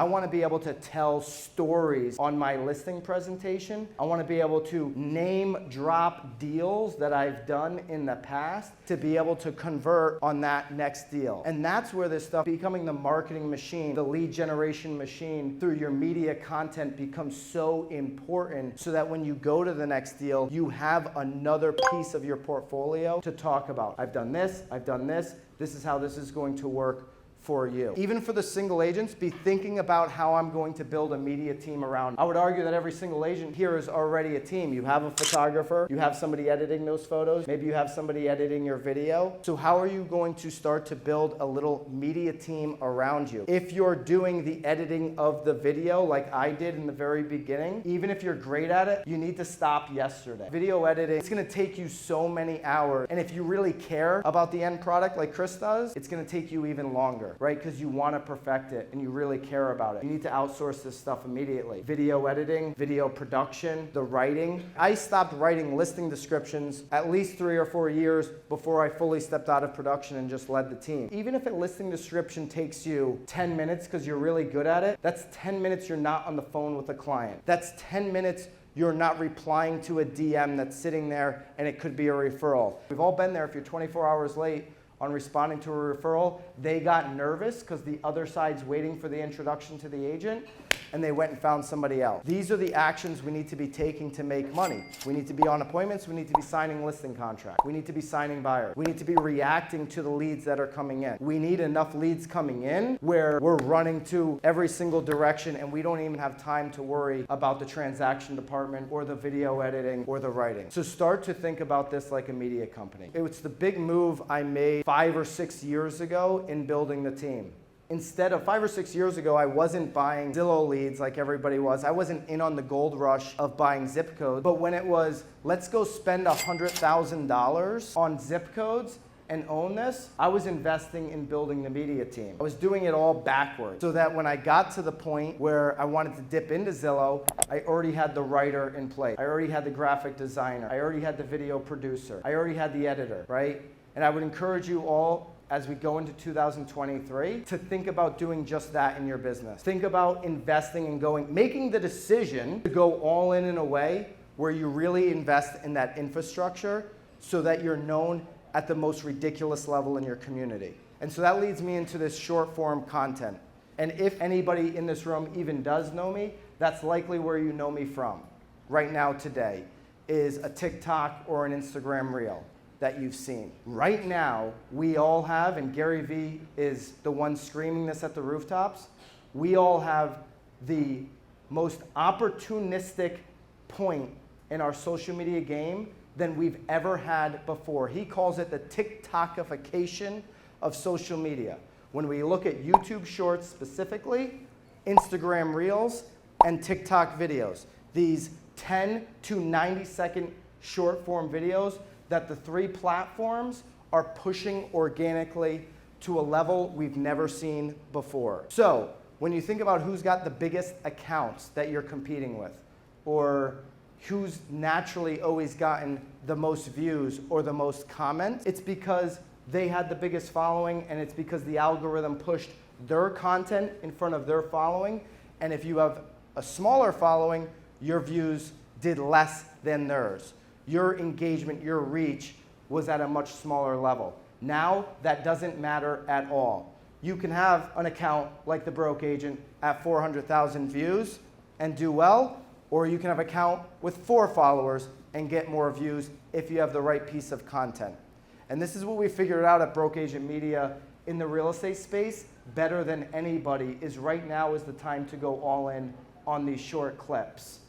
I want to be able to tell stories on my listing presentation. I want to be able to name drop deals that I've done in the past to be able to convert on that next deal. And that's where this stuff, becoming the marketing machine, the lead generation machine through your media content becomes so important, so that when you go to the next deal, you have another piece of your portfolio to talk about. I've done this, this is how this is going to work for you. Even for the single agents, be thinking about how I'm going to build a media team around. I would argue that every single agent here is already a team. You have a photographer, you have somebody editing those photos, maybe you have somebody editing your video. So how are you going to start to build a little media team around you? If you're doing the editing of the video like I did in the very beginning, even if you're great at it, you need to stop yesterday. Video editing, it's gonna take you so many hours. And if you really care about the end product like Chris does, it's gonna take you even longer, right? Because you want to perfect it and you really care about it. You need to outsource this stuff immediately. Video editing, video production, the writing. I stopped writing listing descriptions at least 3 or 4 years before I fully stepped out of production and just led the team. Even if a listing description takes you 10 minutes because you're really good at it, that's 10 minutes you're not on the phone with a client. That's 10 minutes you're not replying to a DM that's sitting there and it could be a referral. We've all been there. If you're 24 hours late on responding to a referral, they got nervous because the other side's waiting for the introduction to the agent, and they went and found somebody else. These are the actions we need to be taking to make money. We need to be on appointments, we need to be signing listing contracts, we need to be signing buyers, we need to be reacting to the leads that are coming in. We need enough leads coming in where we're running to every single direction and we don't even have time to worry about the transaction department or the video editing or the writing. So start to think about this like a media company. It was the big move I made 5 or 6 years ago in building the team. Instead of 5 or 6 years ago, I wasn't buying Zillow leads like everybody was. I wasn't in on the gold rush of buying zip codes. But when it was, let's go spend $100,000 on zip codes and own this, I was investing in building the media team. I was doing it all backwards, so that when I got to the point where I wanted to dip into Zillow, I already had the writer in place. I already had the graphic designer. I already had the video producer. I already had the editor, right? And I would encourage you all, as we go into 2023, to think about doing just that in your business. Think about investing and making the decision to go all in a way where you really invest in that infrastructure so that you're known at the most ridiculous level in your community. And so that leads me into this short form content. And if anybody in this room even does know me, that's likely where you know me from right now today, is a TikTok or an Instagram reel that you've seen. Right now, we all have, and Gary Vee is the one screaming this at the rooftops, we all have the most opportunistic point in our social media game than we've ever had before. He calls it the TikTokification of social media. When we look at YouTube Shorts specifically, Instagram Reels, and TikTok videos, these 10 to 90 second short form videos that the 3 platforms are pushing organically to a level we've never seen before. So when you think about who's got the biggest accounts that you're competing with, or who's naturally always gotten the most views or the most comments, it's because they had the biggest following, and it's because the algorithm pushed their content in front of their following. And if you have a smaller following, your views did less than theirs. Your engagement, your reach was at a much smaller level. Now, that doesn't matter at all. You can have an account like The Broke Agent at 400,000 views and do well, or you can have an account with 4 followers and get more views if you have the right piece of content. And this is what we figured out at Broke Agent Media in the real estate space better than anybody, is right now is the time to go all in on these short clips.